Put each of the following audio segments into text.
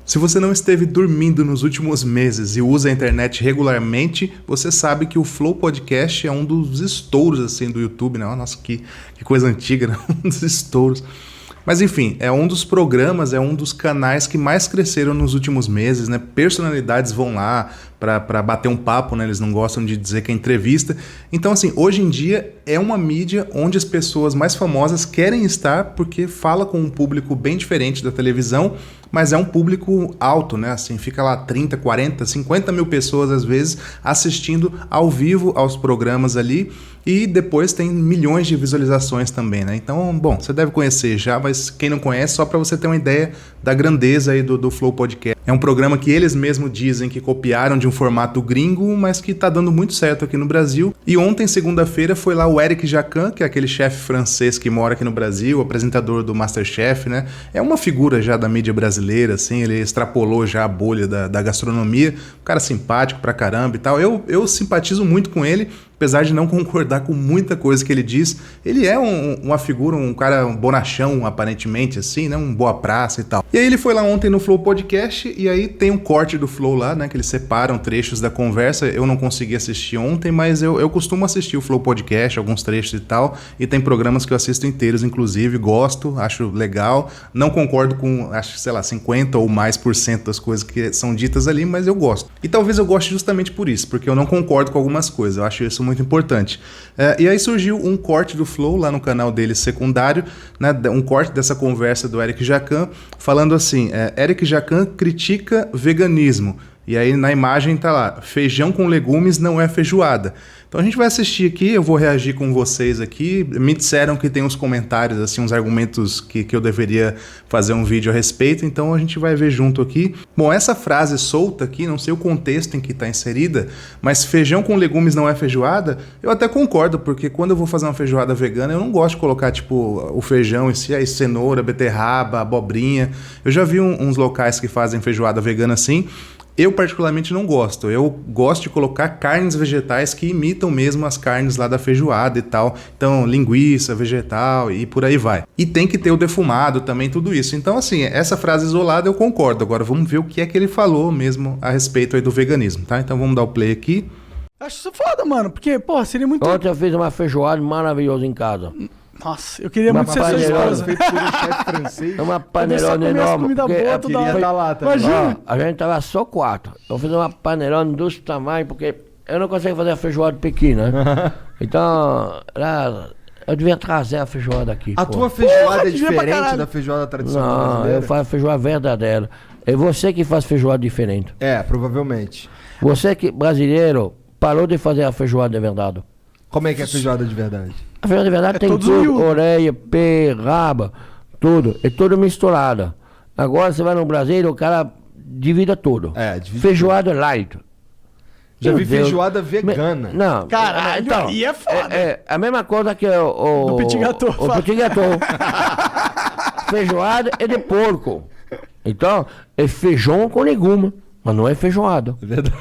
Se você não esteve dormindo nos últimos meses e usa a internet regularmente, você sabe que o Flow Podcast é um dos estouros assim, do YouTube, né? Nossa, que coisa antiga, né? Um dos estouros. Mas enfim, é um dos programas, é um dos canais que mais cresceram nos últimos meses, né? Personalidades vão lá para bater um papo, né? Eles não gostam de dizer que é entrevista. Então, assim, hoje em dia é uma mídia onde as pessoas mais famosas querem estar porque fala com um público bem diferente da televisão, mas é um público alto, né? Assim, fica lá 30, 40, 50 mil pessoas às vezes assistindo ao vivo aos programas ali e depois tem milhões de visualizações também, né? Então, bom, você deve conhecer já, mas quem não conhece, só para você ter uma ideia da grandeza aí do Flow Podcast. É um programa que eles mesmos dizem que copiaram de um formato gringo, mas que tá dando muito certo aqui no Brasil. E ontem, segunda-feira, foi lá o Eric Jacquin, que é aquele chefe francês que mora aqui no Brasil, apresentador do MasterChef, né? É uma figura já da mídia brasileira, assim, ele extrapolou já a bolha da gastronomia. Um cara simpático pra caramba e tal. Eu simpatizo muito com ele, apesar de não concordar com muita coisa que ele diz. Ele é uma figura, um cara bonachão, aparentemente, assim, né? Um boa praça e tal. E aí ele foi lá ontem no Flow Podcast, e aí tem um corte do Flow lá, né? Que eles separam trechos da conversa. Eu não consegui assistir ontem, mas eu costumo assistir o Flow Podcast, alguns trechos e tal. E tem programas que eu assisto inteiros, inclusive, gosto, acho legal. Não concordo com, acho, sei lá, 50 ou mais por cento das coisas que são ditas ali, mas eu gosto. E talvez eu goste justamente por isso, porque eu não concordo com algumas coisas. Eu acho isso muito importante. E aí surgiu um corte do Flow lá no canal dele secundário, né, um corte dessa conversa do Eric Jacquin, falando assim, Eric Jacquin critica veganismo. E aí na imagem tá lá, feijão com legumes não é feijoada. Então a gente vai assistir aqui, eu vou reagir com vocês aqui. Me disseram que tem uns comentários, assim, uns argumentos que eu deveria fazer um vídeo a respeito, então a gente vai ver junto aqui. Bom, essa frase solta aqui, não sei o contexto em que está inserida, mas feijão com legumes não é feijoada, eu até concordo, porque quando eu vou fazer uma feijoada vegana, eu não gosto de colocar, tipo, o feijão em si, aí cenoura, beterraba, abobrinha. Eu já vi uns locais que fazem feijoada vegana assim. Eu particularmente não gosto. Eu gosto de colocar carnes vegetais que imitam mesmo as carnes lá da feijoada e tal. Então, linguiça, vegetal e por aí vai. E tem que ter o defumado também, tudo isso. Então, assim, essa frase isolada eu concordo. Agora vamos ver o que é que ele falou mesmo a respeito aí do veganismo, tá? Então vamos dar o play aqui. Acho isso foda, mano, porque, pô, seria muito... Ontem eu fiz uma feijoada maravilhosa em casa. Nossa, eu queria muito ser sua esposa. Feito por um chefe francês. É uma panelona enorme. Comida porque boa, toda hora. Tá lá também. Imagina. Ó, a gente tava só 4. Eu fiz uma panelona desse tamanho, porque eu não consigo fazer a feijoada pequena, né? Então, eu devia trazer a feijoada aqui. A pô. tua feijoada é devia pra diferente caralho. da feijoada tradicional Não, brasileira? eu faço feijoada verdadeira. É você que faz feijoada diferente. É, provavelmente. Você que, brasileiro, parou de fazer a feijoada de verdade. Como é que é a feijoada de verdade? A feijoada de verdade tem todos tudo, miúdos. orelha, pé, raba, tudo. É tudo misturado. Agora você vai no Brasil, o cara divide tudo. Divide Feijoada light. Já Meu vi Deus. feijoada vegana. Não. Caralho, então, aí é foda. É a mesma coisa que o Do petit gâteau. O petit gâteau. Feijoada é de porco. Então, é feijão com legume, mas não é feijoada. É verdade.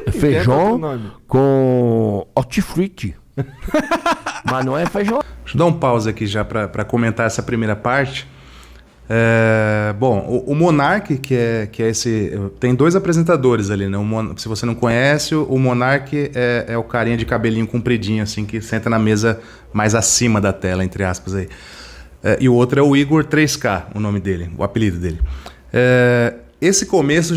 É feijão outro nome. com hortifruti. Mas não é feijoada. Deixa eu dar um pause aqui já para comentar essa primeira parte. Bom, o Monark, que é esse... Tem 2 apresentadores ali, né? Se você não conhece, o Monark é o carinha de cabelinho compridinho, assim, que senta na mesa mais acima da tela, entre aspas aí. E o outro é o Igor 3K, o nome dele, o apelido dele. Esse começo,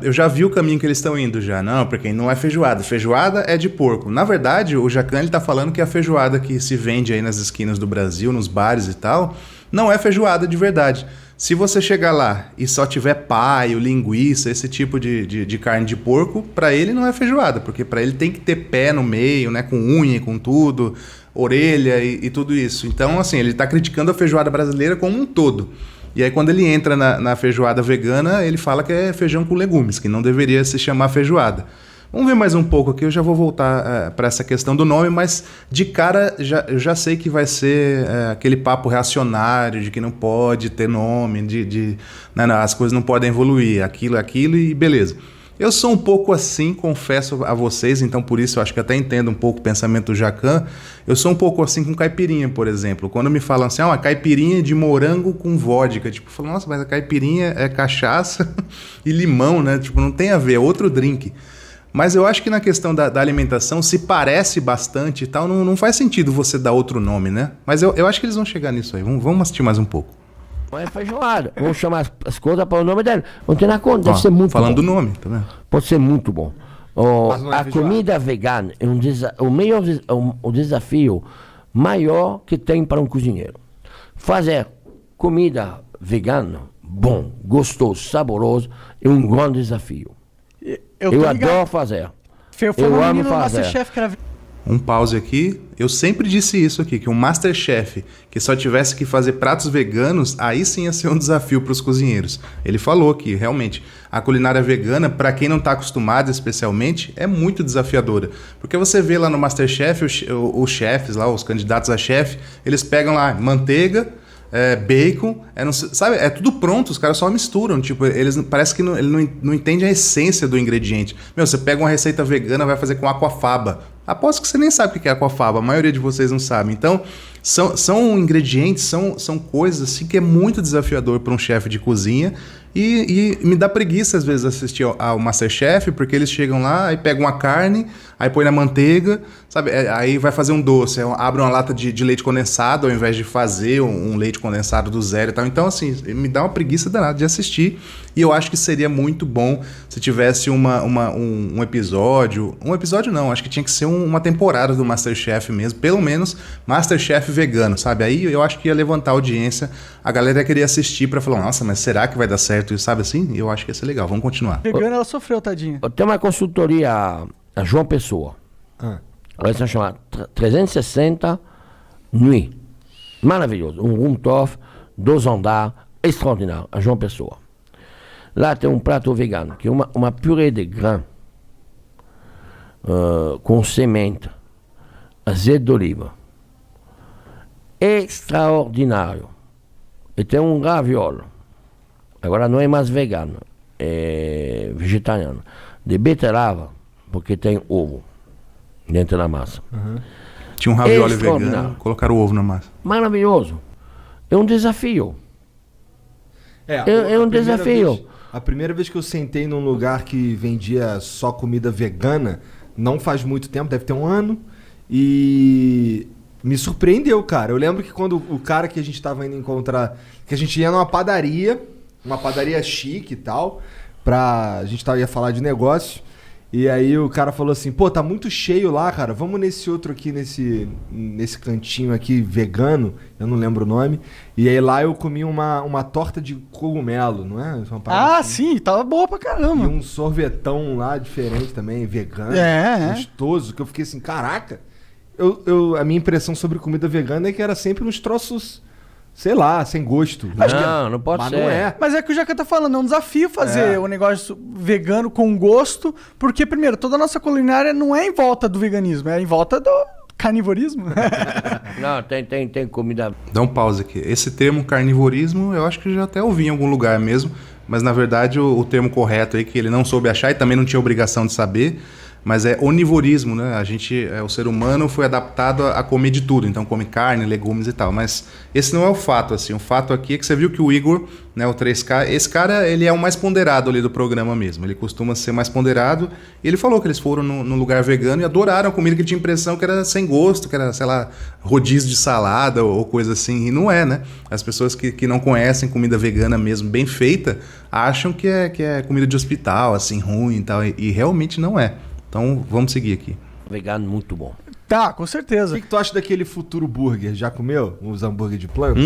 eu já vi o caminho que eles estão indo já. Não, porque não é feijoada. Feijoada é de porco. Na verdade, o Jacquin está falando que a feijoada que se vende aí nas esquinas do Brasil, nos bares e tal, não é feijoada de verdade. Se você chegar lá e só tiver paio, linguiça, esse tipo de carne de porco, para ele não é feijoada, porque para ele tem que ter pé no meio, né, com unha, com tudo, orelha e tudo isso. Então, assim, ele está criticando a feijoada brasileira como um todo. E aí quando ele entra na feijoada vegana, ele fala que é feijão com legumes, que não deveria se chamar feijoada. Vamos ver mais um pouco aqui, eu já vou voltar para essa questão do nome, mas de cara eu já sei que vai ser aquele papo reacionário de que não pode ter nome, não, as coisas não podem evoluir, aquilo e beleza. Eu sou um pouco assim, confesso a vocês, então por isso eu acho que até entendo um pouco o pensamento do Jacan. Eu sou um pouco assim com caipirinha, por exemplo. Quando me falam assim, uma caipirinha de morango com vodka, tipo, eu falo, nossa, mas a caipirinha é cachaça e limão, né? Tipo, não tem a ver, é outro drink. Mas eu acho que na questão da alimentação, se parece bastante e tal, não faz sentido você dar outro nome, né? Mas eu acho que eles vão chegar nisso aí. Vamos assistir mais um pouco. Não é feijoada. Vamos chamar as coisas para o nome dela. Não tem na conta, deve ser muito falando bom. do nome, tá vendo? Pode ser muito bom. Mas não é A feijoada. comida vegana é o desafio maior que tem para um cozinheiro. Fazer comida vegana, bom, gostoso, saboroso, é um grande desafio. Eu Eu tô ligado. adoro fazer. Foi eu uma amo menina no fazer. Masterchef que era... Um pause aqui. Eu sempre disse isso aqui, que um Masterchef que só tivesse que fazer pratos veganos, aí sim ia ser um desafio para os cozinheiros. Ele falou que, realmente, a culinária vegana, para quem não está acostumado especialmente, é muito desafiadora. Porque você vê lá no Masterchef, os chefes lá, os candidatos a chefe, eles pegam lá manteiga, bacon, sabe, é tudo pronto, os caras só misturam, tipo, eles parece que ele não entende a essência do ingrediente. Meu, você pega uma receita vegana, vai fazer com aquafaba. Aposto que você nem sabe o que é aquafaba, a maioria de vocês não sabe. Então, são ingredientes, são coisas assim que é muito desafiador para um chefe de cozinha e me dá preguiça às vezes assistir ao Masterchef, porque eles chegam lá e pegam uma carne, aí põe na manteiga, sabe? Aí vai fazer um doce, abre uma lata de leite condensado ao invés de fazer um leite condensado do zero e tal. Então, assim, me dá uma preguiça danada de assistir e eu acho que seria muito bom se tivesse um episódio... Um episódio não, acho que tinha que ser uma temporada do Masterchef mesmo, pelo menos Masterchef vegano, sabe? Aí eu acho que ia levantar a audiência, a galera ia querer assistir pra falar, nossa, mas será que vai dar certo isso, sabe assim? Eu acho que ia ser legal, vamos continuar. Vegana, ela sofreu, tadinha. Eu tenho uma consultoria a João Pessoa. Ela se chama 360 Nuit. Maravilhoso. Um room top, 2 andares, extraordinário. A João Pessoa. Lá tem um prato vegano, que é uma purê de grã com semente, azeite de oliva. Extraordinário. E tem um raviolo. Agora não é mais vegano, é vegetariano. De beterraba, porque tem ovo dentro da massa. Tinha um ravioli Extraordinário. vegano, colocaram o ovo na massa. Maravilhoso. É um desafio. É a um primeira desafio. A primeira vez que eu sentei num lugar que vendia só comida vegana, não faz muito tempo, deve ter um ano, e me surpreendeu, cara. Eu lembro que quando o cara que a gente tava indo encontrar, que a gente ia numa padaria chique e tal, a gente ia falar de negócio, e aí o cara falou assim, pô, tá muito cheio lá, cara, vamos nesse outro aqui, nesse cantinho aqui vegano, eu não lembro o nome, e aí lá eu comi uma torta de cogumelo, não é? Uma parada assim. Sim, tava boa pra E caramba. um sorvetão lá diferente também, vegano, gostoso, que eu fiquei assim, caraca, a minha impressão sobre comida vegana é que era sempre uns troços, sei lá, sem gosto. Não pode mas ser. não é. Mas é que o Jacan tá falando, é um desafio fazer o negócio vegano com gosto, porque, primeiro, toda a nossa culinária não é em volta do veganismo, é em volta do carnivorismo. Não, tem comida. Dá um pause aqui. Esse termo carnivorismo, eu acho que já até ouvi em algum lugar mesmo, mas na verdade o termo correto aí, que ele não soube achar e também não tinha obrigação de saber, mas é onivorismo, né? O ser humano foi adaptado a comer de tudo, então come carne, legumes e tal, mas esse não é o fato, assim. O fato aqui é que você viu que o Igor, né, o 3K, esse cara, ele é o mais ponderado ali do programa mesmo, ele costuma ser mais ponderado, e ele falou que eles foram no lugar vegano e adoraram a comida, que tinha impressão que era sem gosto, que era, sei lá, rodízio de salada ou coisa assim, e não é, né? As pessoas que não conhecem comida vegana mesmo, bem feita, acham que é comida de hospital, assim, ruim e tal, e realmente não é. Então, vamos seguir aqui. Vegano muito bom. Tá, com O certeza. que tu acha daquele futuro burger? Já comeu? Os hambúrguer de planta?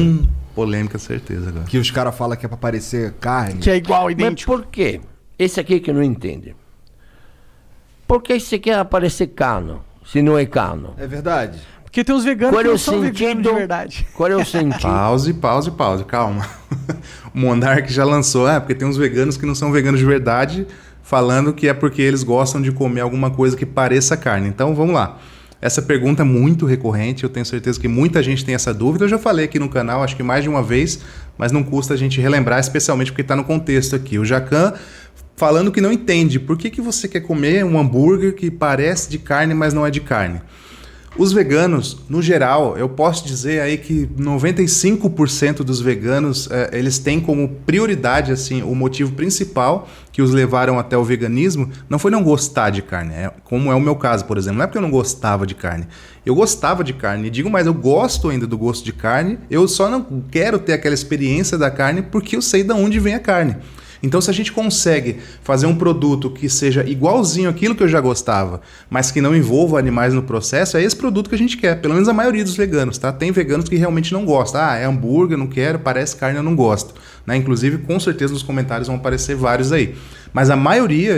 Polêmica, certeza agora. Que os caras falam que é pra parecer carne. Que é igual, Mas idêntico. por quê? Esse aqui que não entende. Por que você quer aparecer carne, se não é carne? É verdade? Porque tem uns veganos Qual que é não o são veganos sentido? de verdade. Qual é o sentido? Pause, calma. O Monark já lançou, porque tem uns veganos que não são veganos de verdade, falando que é porque eles gostam de comer alguma coisa que pareça carne. Então, vamos lá. Essa pergunta é muito recorrente, eu tenho certeza que muita gente tem essa dúvida. Eu já falei aqui no canal, acho que mais de uma vez, mas não custa a gente relembrar, especialmente porque está no contexto aqui. O Jacan falando que não entende. Por que você quer comer um hambúrguer que parece de carne, mas não é de carne? Os veganos, no geral, eu posso dizer aí que 95% dos veganos, eles têm como prioridade, assim, o motivo principal que os levaram até o veganismo, não foi não gostar de carne, como é o meu caso, por exemplo. Não é porque eu não gostava de carne. Eu gostava de carne, e digo mais, eu gosto ainda do gosto de carne, eu só não quero ter aquela experiência da carne porque eu sei de onde vem a carne. Então, se a gente consegue fazer um produto que seja igualzinho àquilo que eu já gostava, mas que não envolva animais no processo, é esse produto que a gente quer. Pelo menos a maioria dos veganos, tá? Tem veganos que realmente não gostam. É hambúrguer, não quero, parece carne, eu não gosto. Né? Inclusive, com certeza nos comentários vão aparecer vários aí. Mas a maioria,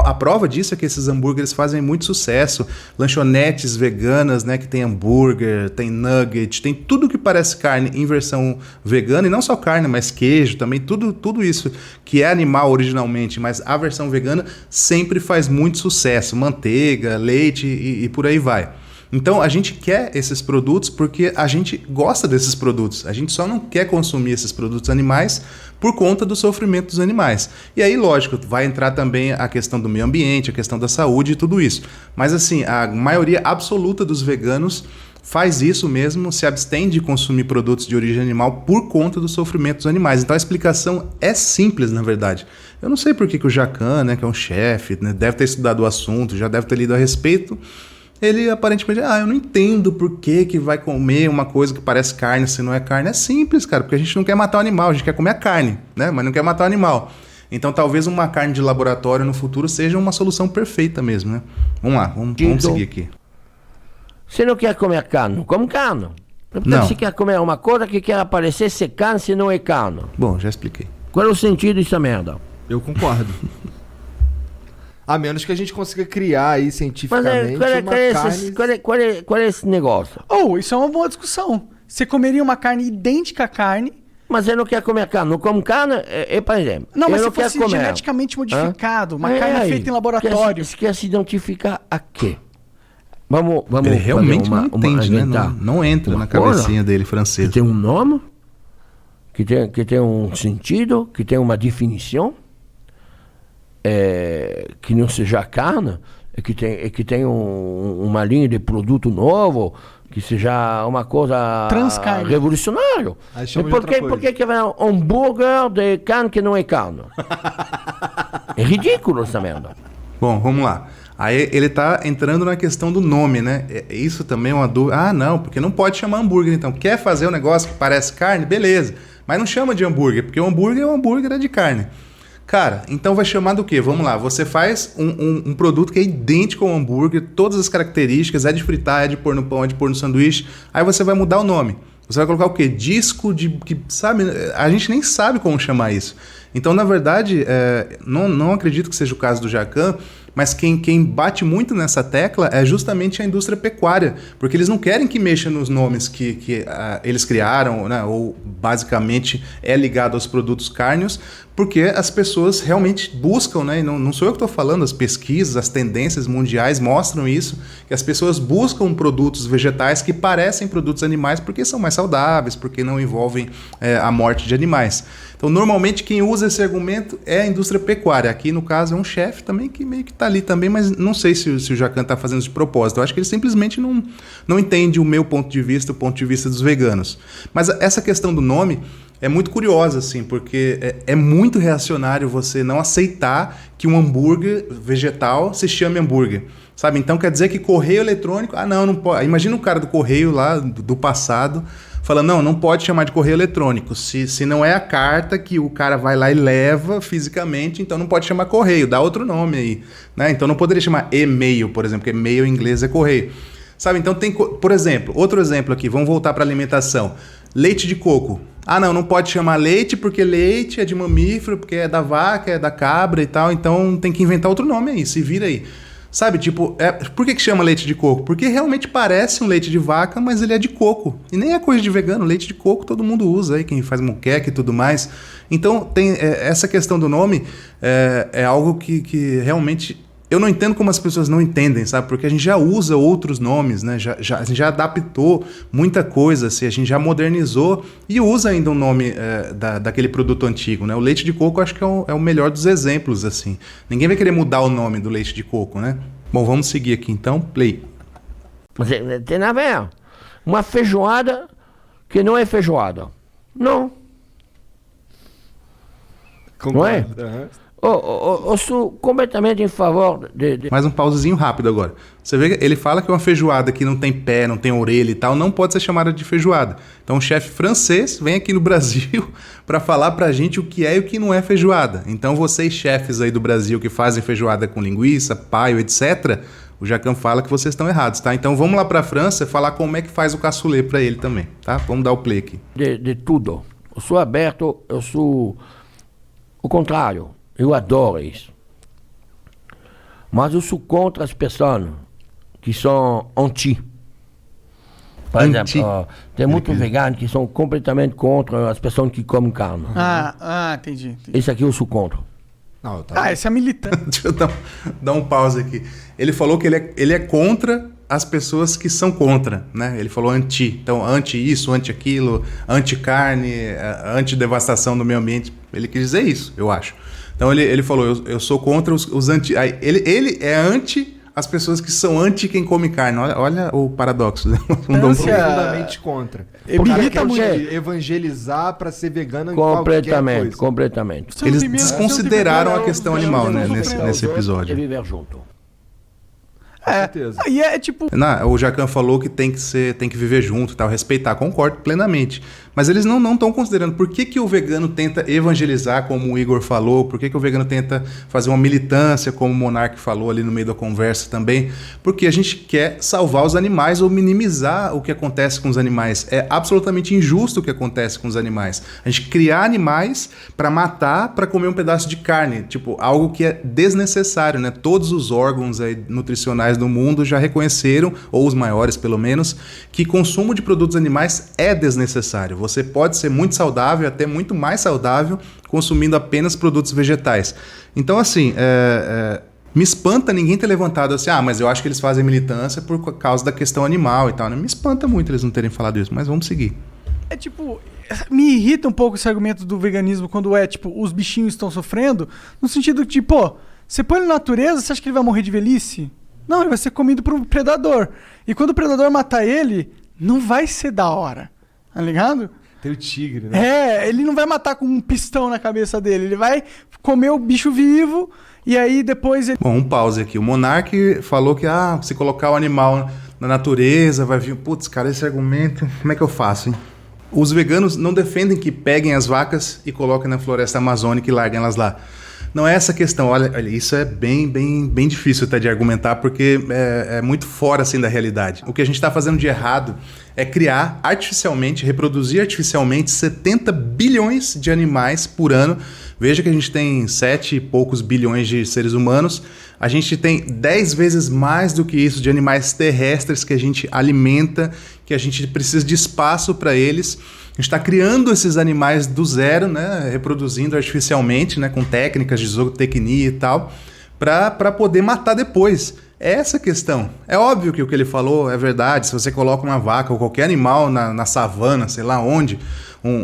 a prova disso é que esses hambúrgueres fazem muito sucesso. Lanchonetes veganas, né, que tem hambúrguer, tem nugget, tem tudo que parece carne em versão vegana. E não só carne, mas queijo também. Tudo isso que é animal originalmente, mas a versão vegana sempre faz muito sucesso. Manteiga, leite e por aí vai. Então, a gente quer esses produtos porque a gente gosta desses produtos. A gente só não quer consumir esses produtos animais por conta do sofrimento dos animais. E aí, lógico, vai entrar também a questão do meio ambiente, a questão da saúde e tudo isso. Mas, assim, a maioria absoluta dos veganos faz isso mesmo, se abstém de consumir produtos de origem animal por conta do sofrimento dos animais. Então, a explicação é simples, na verdade. Eu não sei por que o Jacan, né, que é um chefe, né, deve ter estudado o assunto, já deve ter lido a respeito. Ele aparentemente, eu não entendo por que vai comer uma coisa que parece carne se não é carne. É simples, cara, porque a gente não quer matar o animal, a gente quer comer a carne, né? Mas não quer matar o animal. Então talvez uma carne de laboratório no futuro seja uma solução perfeita mesmo, né? Vamos lá, vamos seguir aqui. Se não quer comer carne, não come carne. Não. Se quer comer uma coisa que quer aparecer ser carne se não é carne. Bom, já expliquei. Qual é o sentido dessa merda? Eu concordo. A menos que a gente consiga criar aí cientificamente qual é esse negócio? Isso é uma boa discussão. Você comeria uma carne idêntica à carne... Mas eu não quero comer carne. Não como carne, por exemplo. Não, mas eu se fosse geneticamente modificado, uma carne feita em laboratório... Quer se identificar a quê? Vamos Ele realmente não entende, né? Não entra na cabecinha dele, francês. Que tem um nome, que tem um sentido, que tem uma definição... que não seja carne, que tem uma linha de produto novo, que seja uma coisa revolucionária. Por que vai um hambúrguer de carne que não é carne? É ridículo essa merda. Bom, vamos lá. Aí ele tá entrando na questão do nome, né? Isso também é uma dúvida. Não, porque não pode chamar hambúrguer então. Quer fazer um negócio que parece carne? Beleza. Mas não chama de hambúrguer, porque o hambúrguer é de carne. Cara, então vai chamar do quê? Vamos lá, você faz um produto que é idêntico ao hambúrguer, todas as características, é de fritar, é de pôr no pão, é de pôr no sanduíche, aí você vai mudar o nome. Você vai colocar o quê? Disco de... que sabe? A gente nem sabe como chamar isso. Então, na verdade, não acredito que seja o caso do Jacan, mas quem bate muito nessa tecla é justamente a indústria pecuária, porque eles não querem que mexa nos nomes que eles criaram, né, ou basicamente é ligado aos produtos cárneos, porque as pessoas realmente buscam, né, e não sou eu que estou falando, as pesquisas, as tendências mundiais mostram isso, que as pessoas buscam produtos vegetais que parecem produtos animais porque são mais saudáveis, porque não envolvem a morte de animais. Então, normalmente, quem usa esse argumento é a indústria pecuária. Aqui, no caso, é um chefe também que meio que está ali também, mas não sei se o Jacan está fazendo isso de propósito. Eu acho que ele simplesmente não entende o meu ponto de vista, o ponto de vista dos veganos. Mas essa questão do nome é muito curiosa, assim, porque é muito reacionário você não aceitar que um hambúrguer vegetal se chame hambúrguer. Sabe? Então, quer dizer que correio eletrônico... não pode. Imagina o cara do correio lá, do passado... falando, não pode chamar de correio eletrônico. Se não é a carta que o cara vai lá e leva fisicamente, então não pode chamar correio, dá outro nome aí. Né? Então não poderia chamar e-mail, por exemplo, porque e-mail em inglês é correio. Sabe, então tem, por exemplo, outro exemplo aqui, vamos voltar para alimentação. Leite de coco. Não pode chamar leite porque leite é de mamífero, porque é da vaca, é da cabra e tal, então tem que inventar outro nome aí, se vira aí. Sabe, tipo, por que chama leite de coco? Porque realmente parece um leite de vaca, mas ele é de coco. E nem é coisa de vegano, leite de coco todo mundo usa aí, quem faz moqueca e tudo mais. Então, tem essa questão do nome é algo que realmente Eu não entendo como as pessoas não entendem, sabe? Porque a gente já usa outros nomes, né? A gente já adaptou muita coisa, assim, a gente já modernizou e usa ainda um nome daquele produto antigo, né? O leite de coco eu acho que é o melhor dos exemplos, assim. Ninguém vai querer mudar o nome do leite de coco, né? Bom, vamos seguir aqui então. Play. Tem a ver. Uma feijoada que não é feijoada. Não. Não é? Eu sou completamente em favor de... Mais um pausezinho rápido agora. Você vê que ele fala que uma feijoada que não tem pé, não tem orelha e tal, não pode ser chamada de feijoada. Então um chefe francês vem aqui no Brasil para falar pra gente o que é e o que não é feijoada. Então vocês chefes aí do Brasil que fazem feijoada com linguiça, paio, etc., o Jacan fala que vocês estão errados, tá? Então vamos lá pra França falar como é que faz o cassoulet pra ele também, tá? Vamos dar o play aqui. De tudo. Eu sou aberto, eu sou o contrário. Eu adoro isso. Mas eu sou contra as pessoas que são anti. Por exemplo, tem muitos veganos que são completamente contra as pessoas que comem carne. Entendi. Esse aqui eu sou contra. Não, tá Esse é militante. Deixa eu dar um pause aqui. Ele falou que ele é contra as pessoas que são contra, né? Ele falou anti. Então, anti isso, anti aquilo, anti carne, anti devastação do meio ambiente. Ele quis dizer isso, eu acho. Então ele falou, eu sou contra os anti... Ele é anti as pessoas que são anti quem come carne. Olha o paradoxo. profundamente contra. Ele milita muito. Evangelizar para ser vegano em qualquer coisa. Completamente. Eles desconsideraram a questão animal, né, nesse episódio. É viver junto. E é tipo... O Jacan falou que tem que viver junto e tal, respeitar, concordo plenamente. Mas eles não estão considerando por que o vegano tenta evangelizar, como o Igor falou, por que o vegano tenta fazer uma militância, como o Monark falou ali no meio da conversa também, porque a gente quer salvar os animais ou minimizar o que acontece com os animais. É absolutamente injusto o que acontece com os animais. A gente criar animais para matar, para comer um pedaço de carne, tipo, algo que é desnecessário, né? Todos os órgãos aí nutricionais do mundo já reconheceram, ou os maiores pelo menos, que consumo de produtos animais é desnecessário. Você pode ser muito saudável, até muito mais saudável, consumindo apenas produtos vegetais. Então, assim, me espanta ninguém ter levantado assim, mas eu acho que eles fazem militância por causa da questão animal e tal. Me espanta muito eles não terem falado isso, mas vamos seguir. Me irrita um pouco esse argumento do veganismo quando os bichinhos estão sofrendo, no sentido de, você põe ele na natureza, você acha que ele vai morrer de velhice? Não, ele vai ser comido por um predador. E quando o predador matar ele, não vai ser da hora. Tá ligado? Tem o tigre, né? Ele não vai matar com um pistão na cabeça dele. Ele vai comer o bicho vivo e aí depois ele... Bom, um pause aqui. O Monark falou que, se colocar o animal na natureza, vai vir... Putz, cara, esse argumento, como é que eu faço, hein? Os veganos não defendem que peguem as vacas e coloquem na floresta amazônica e larguem elas lá. Não é essa a questão. Olha, isso é bem difícil até de argumentar, porque é muito fora assim da realidade. O que a gente está fazendo de errado é criar artificialmente, reproduzir artificialmente 70 bilhões de animais por ano. Veja que a gente tem 7 e poucos bilhões de seres humanos. A gente tem 10 vezes mais do que isso de animais terrestres que a gente alimenta, que a gente precisa de espaço para eles. A gente está criando esses animais do zero, né, reproduzindo artificialmente, né, com técnicas de zootecnia e tal, para poder matar depois. É essa a questão. É óbvio que o que ele falou é verdade. Se você coloca uma vaca ou qualquer animal na savana, sei lá onde,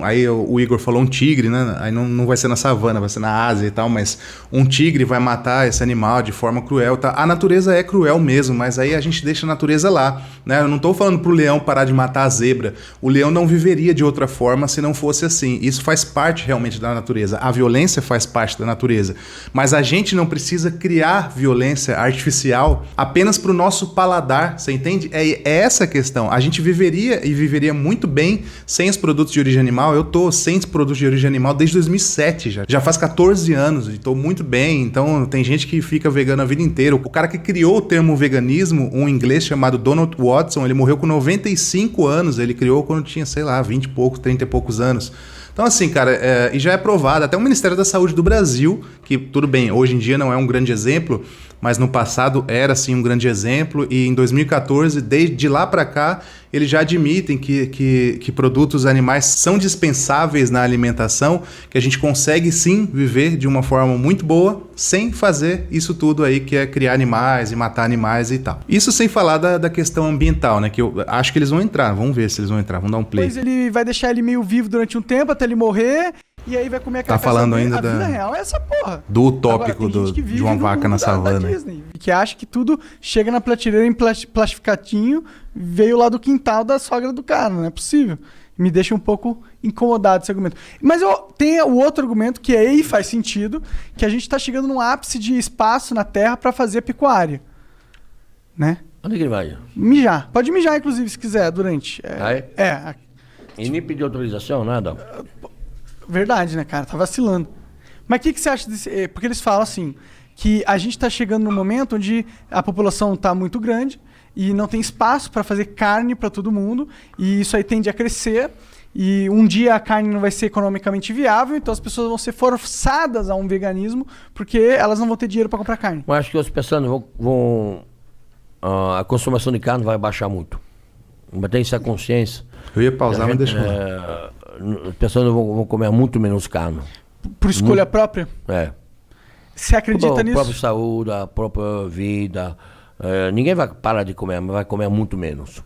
aí o Igor falou um tigre, né? Aí não vai ser na savana, vai ser na Ásia e tal, mas um tigre vai matar esse animal de forma cruel, tá? A natureza é cruel mesmo, mas aí a gente deixa a natureza lá, né? Eu não tô falando pro leão parar de matar a zebra. O leão não viveria de outra forma se não fosse assim. Isso faz parte realmente da natureza. A violência faz parte da natureza. Mas a gente não precisa criar violência artificial apenas pro nosso paladar, você entende? É essa a questão. A gente viveria muito bem sem os produtos de origem animal. Eu tô sem produtos de origem animal desde 2007 já faz 14 anos e tô muito bem. Então tem gente que fica vegano a vida inteira. O cara que criou o termo veganismo, um inglês chamado Donald Watson, ele morreu com 95 anos, ele criou quando tinha, sei lá, 20 e poucos, 30 e poucos anos. Então assim, cara, e já é provado, até o Ministério da Saúde do Brasil, que tudo bem, hoje em dia não é um grande exemplo, mas no passado era sim um grande exemplo, e em 2014, desde lá para cá, eles já admitem que produtos animais são dispensáveis na alimentação, que a gente consegue sim viver de uma forma muito boa, sem fazer isso tudo aí, que é criar animais e matar animais e tal. Isso sem falar da questão ambiental, né? Que eu acho que eles vão entrar, vamos ver se eles vão entrar, vamos dar um play. Pois ele vai deixar ele meio vivo durante um tempo, até ele morrer, e aí vai comer aquela falando ainda a vida real é essa porra. Do utópico Agora, de uma vaca na savana. Da Disney, que acha que tudo chega na prateleira em plastificatinho, veio lá do quintal da sogra do cara, não é possível. Me deixa um pouco incomodado esse argumento. Mas tem o outro argumento que aí faz sentido, que a gente está chegando num ápice de espaço na Terra para fazer pecuária, né? Onde que ele vai? Mijar. Pode mijar, inclusive, se quiser, durante. É? E nem pedir autorização, nada? Verdade, né, cara? Tá vacilando. Mas o que você acha desse... Porque eles falam assim, que a gente tá chegando num momento onde a população tá muito grande e não tem espaço para fazer carne para todo mundo, e isso aí tende a crescer, e um dia a carne não vai ser economicamente viável, então as pessoas vão ser forçadas a um veganismo, porque elas não vão ter dinheiro para comprar carne. Eu acho que as pessoas a consumação de carne vai baixar muito. Mas tem essa consciência. Eu ia pausar, mas deixa as pessoas vão comer muito menos carne. Por escolha própria? É. Você acredita nisso? A própria saúde, a própria vida. Ninguém vai parar de comer, mas vai comer muito menos.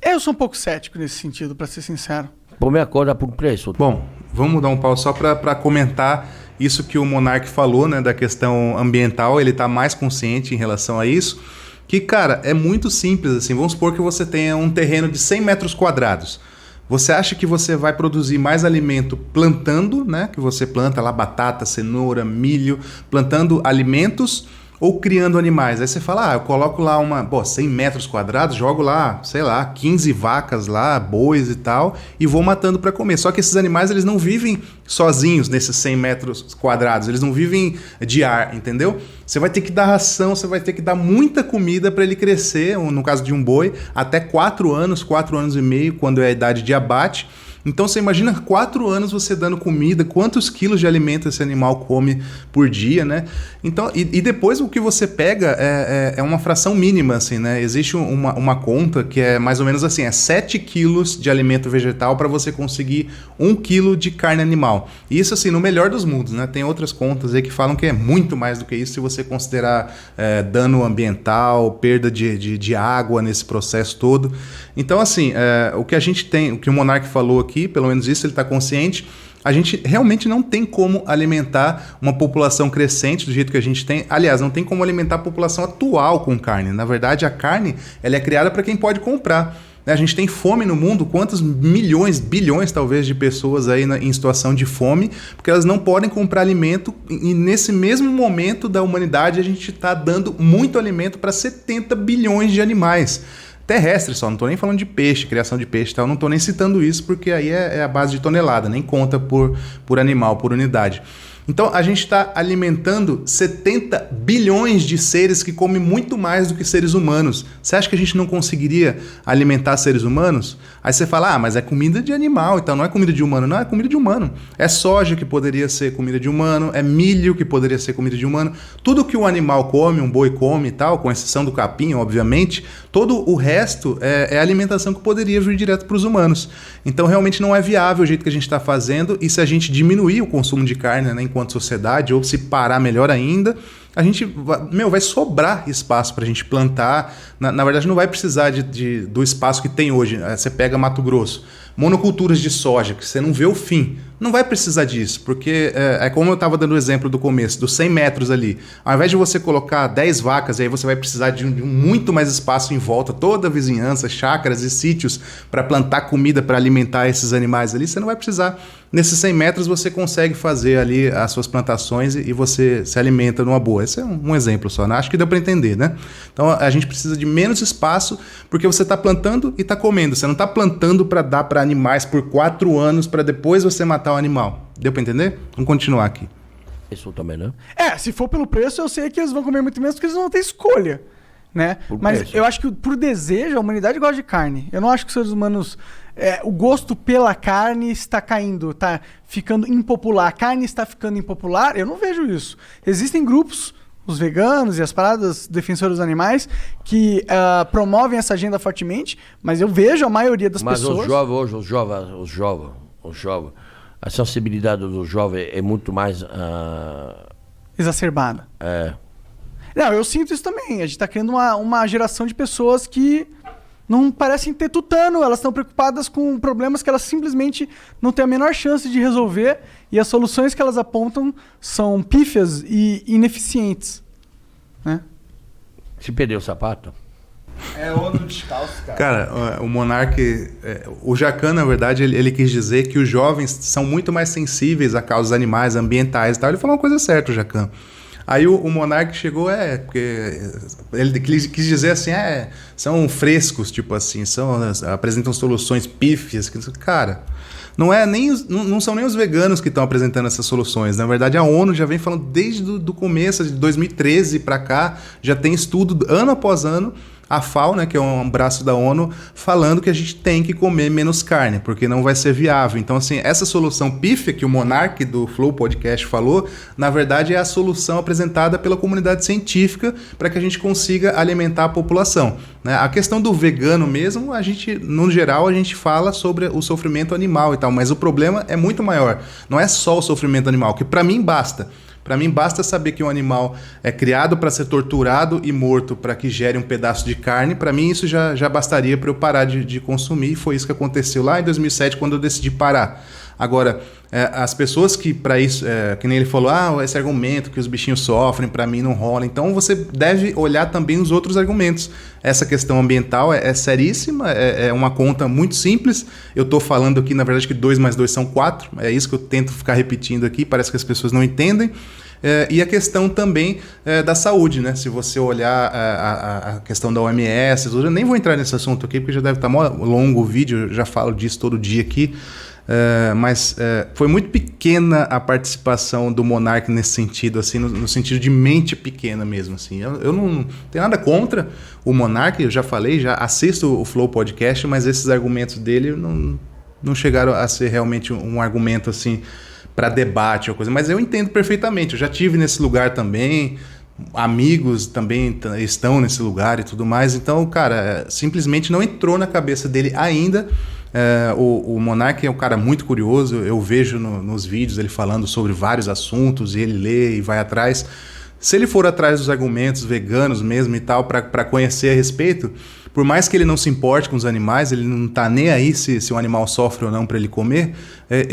Eu sou um pouco cético nesse sentido, para ser sincero. Por minha coisa, por preço. Bom, vamos dar um pau só para comentar isso que o Monark falou, né, da questão ambiental. Ele está mais consciente em relação a isso. Que, cara, é muito simples, assim. Vamos supor que você tenha um terreno de 100 metros quadrados. Você acha que você vai produzir mais alimento plantando, né? Que você planta lá batata, cenoura, milho, plantando alimentos ou criando animais? Aí você fala, eu coloco lá 100 metros quadrados, jogo lá, sei lá, 15 vacas lá, bois e tal, e vou matando para comer. Só que esses animais, eles não vivem sozinhos nesses 100 metros quadrados, eles não vivem de ar, entendeu? Você vai ter que dar ração, você vai ter que dar muita comida para ele crescer, no caso de um boi, até 4 anos, 4 anos e meio, quando é a idade de abate. Então você imagina 4 anos você dando comida, quantos quilos de alimento esse animal come por dia, né? Então, e depois o que você pega é uma fração mínima, assim, né? Existe uma conta que é mais ou menos assim, é 7 quilos de alimento vegetal para você conseguir 1 quilo de carne animal. E isso, assim, no melhor dos mundos, né? Tem outras contas aí que falam que é muito mais do que isso se você considerar dano ambiental, perda de água nesse processo todo. Então, assim, o que a gente tem, o que o Monark falou aqui, pelo menos isso ele está consciente, a gente realmente não tem como alimentar uma população crescente do jeito que a gente tem. Aliás, não tem como alimentar a população atual com carne. Na verdade, a carne ela é criada para quem pode comprar. A gente tem fome no mundo, quantos milhões, bilhões talvez de pessoas aí em situação de fome, porque elas não podem comprar alimento, e nesse mesmo momento da humanidade a gente está dando muito alimento para 70 bilhões de animais. Terrestre só, não estou nem falando de peixe, criação de peixe e tal, não estou nem citando isso porque aí é a base de tonelada, nem conta por animal, por unidade. Então a gente está alimentando 70 bilhões de seres que comem muito mais do que seres humanos. Você acha que a gente não conseguiria alimentar seres humanos? Aí você fala, mas é comida de animal, então não é comida de humano. Não, é comida de humano. É soja que poderia ser comida de humano, é milho que poderia ser comida de humano. Tudo que o animal come, um boi come e tal, com exceção do capim, obviamente, todo o resto é alimentação que poderia vir direto para os humanos. Então realmente não é viável o jeito que a gente está fazendo, e se a gente diminuir o consumo de carne, né, enquanto sociedade, ou se parar melhor ainda, a gente vai sobrar espaço para a gente plantar. Na verdade, não vai precisar do espaço que tem hoje. Você pega Mato Grosso, monoculturas de soja, que você não vê o fim. Não vai precisar disso, porque é como eu estava dando o exemplo do começo, dos 100 metros ali. Ao invés de você colocar 10 vacas, aí você vai precisar de muito mais espaço em volta, toda a vizinhança, chácaras e sítios para plantar comida, para alimentar esses animais ali. Você não vai precisar. Nesses 100 metros você consegue fazer ali as suas plantações e você se alimenta numa boa. Esse é um exemplo só, né? Acho que deu para entender, né? Então a gente precisa de menos espaço porque você está plantando e está comendo. Você não está plantando para dar para animais por 4 anos para depois você matar o animal. Deu para entender? Vamos continuar aqui. Isso também, né? Se for pelo preço, eu sei que eles vão comer muito menos porque eles não vão ter escolha, né? Mas eu acho que por desejo, a humanidade gosta de carne. Eu não acho que os seres humanos... o gosto pela carne está caindo, está ficando impopular. A carne está ficando impopular? Eu não vejo isso. Existem grupos os veganos e as paradas defensoras dos animais que promovem essa agenda fortemente, mas eu vejo a maioria das pessoas... Mas os jovens, a sensibilidade dos jovens é muito mais... exacerbada. Não, eu sinto isso também. A gente tá criando uma geração de pessoas que não parecem ter tutano, elas estão preocupadas com problemas que elas simplesmente não têm a menor chance de resolver e as soluções que elas apontam são pífias e ineficientes. Né? Se perdeu o sapato? É ONU descalço, cara. Cara, o Monark, o Jacan, na verdade, ele quis dizer que os jovens são muito mais sensíveis a causas animais, ambientais e tal. Ele falou uma coisa certa, o Jacan. Aí o Monark chegou, porque ele quis dizer assim, são frescos, tipo assim, apresentam soluções pífias. Cara, não são nem os veganos que estão apresentando essas soluções. Na verdade, a ONU já vem falando desde o começo, de 2013 para cá, já tem estudo ano após ano, a FAO, né, que é um braço da ONU, falando que a gente tem que comer menos carne, porque não vai ser viável. Então, assim, essa solução pífia que o Monark do Flow Podcast falou, na verdade é a solução apresentada pela comunidade científica para que a gente consiga alimentar a população. Né? A questão do vegano mesmo, no geral, a gente fala sobre o sofrimento animal e tal, mas o problema é muito maior. Não é só o sofrimento animal, que para mim basta. Para mim, basta saber que um animal é criado para ser torturado e morto para que gere um pedaço de carne. Para mim, isso já bastaria para eu parar de consumir. Foi isso que aconteceu lá em 2007, quando eu decidi parar. Agora, as pessoas que para isso, que nem ele falou, esse argumento que os bichinhos sofrem, para mim não rola. Então, você deve olhar também os outros argumentos. Essa questão ambiental é seríssima, é uma conta muito simples. Eu estou falando aqui, na verdade, que 2 mais 2 são 4. É isso que eu tento ficar repetindo aqui, parece que as pessoas não entendem. E a questão também da saúde, né? Se você olhar a questão da OMS, eu nem vou entrar nesse assunto aqui, porque já deve estar longo o vídeo, eu já falo disso todo dia aqui. Mas foi muito pequena a participação do Monark nesse sentido, assim, no sentido de mente pequena mesmo. Assim. Eu não tenho nada contra o Monark, eu já falei, já assisto o Flow Podcast, mas esses argumentos dele não chegaram a ser realmente um argumento assim para debate ou coisa. Mas eu entendo perfeitamente, eu já tive nesse lugar também, amigos também estão nesse lugar e tudo mais. Então, cara, simplesmente não entrou na cabeça dele ainda. O Monark é um cara muito curioso, eu vejo nos vídeos ele falando sobre vários assuntos e ele lê e vai atrás. Se ele for atrás dos argumentos veganos mesmo e tal, para conhecer a respeito, por mais que ele não se importe com os animais, ele não tá nem aí se o animal sofre ou não para ele comer,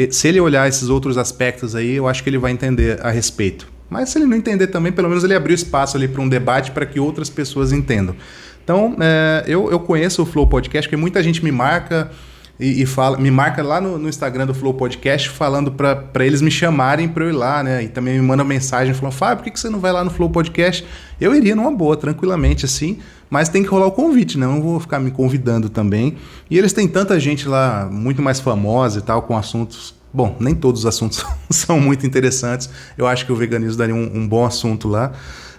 se ele olhar esses outros aspectos aí, eu acho que ele vai entender a respeito. Mas se ele não entender também, pelo menos ele abriu espaço ali para um debate para que outras pessoas entendam. Então, eu conheço o Flow Podcast, porque muita gente me marca e fala, me marca lá no Instagram do Flow Podcast falando para eles me chamarem para eu ir lá, né? E também me manda mensagem falando, Fábio, por que você não vai lá no Flow Podcast? Eu iria numa boa, tranquilamente assim, mas tem que rolar o convite, né? Eu não vou ficar me convidando também. E eles têm tanta gente lá, muito mais famosa e tal, com assuntos... Bom, nem todos os assuntos são muito interessantes. Eu acho que o veganismo daria um bom assunto lá.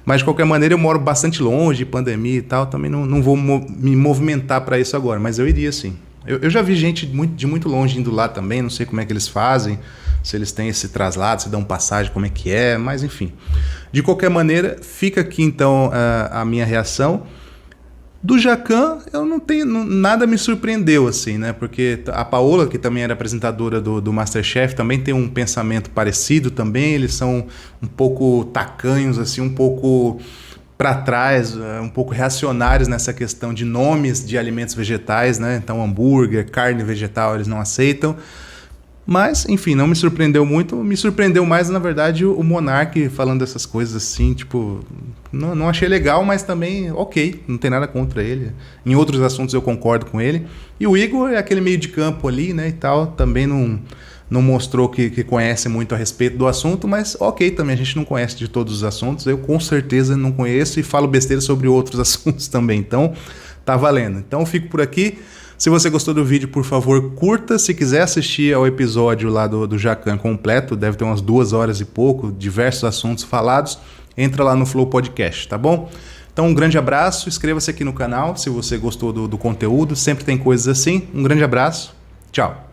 Mas, de qualquer maneira, eu moro bastante longe, pandemia e tal, também não vou me movimentar para isso agora, mas eu iria sim. Eu já vi gente de muito longe indo lá também, não sei como é que eles fazem, se eles têm esse traslado, se dão passagem, como é que é, mas enfim. De qualquer maneira, fica aqui então a minha reação. Do Jacan, eu não tenho, nada me surpreendeu, assim, né? Porque a Paola, que também era apresentadora do MasterChef, também tem um pensamento parecido também, eles são um pouco tacanhos, assim, um pouco para trás, um pouco reacionários nessa questão de nomes de alimentos vegetais, né? Então, hambúrguer, carne vegetal, eles não aceitam. Mas, enfim, não me surpreendeu muito. Me surpreendeu mais, na verdade, o Monark falando essas coisas assim, tipo... Não achei legal, mas também ok, não tem nada contra ele. Em outros assuntos eu concordo com ele. E o Igor é aquele meio de campo ali, né, e tal, também não mostrou que conhece muito a respeito do assunto, mas ok também, a gente não conhece de todos os assuntos. Eu com certeza não conheço e falo besteira sobre outros assuntos também, então tá valendo. Então fico por aqui. Se você gostou do vídeo, por favor, curta. Se quiser assistir ao episódio lá do Jacan completo, deve ter umas 2 horas e pouco, diversos assuntos falados, entra lá no Flow Podcast, tá bom? Então um grande abraço, inscreva-se aqui no canal se você gostou do conteúdo, sempre tem coisas assim. Um grande abraço, tchau!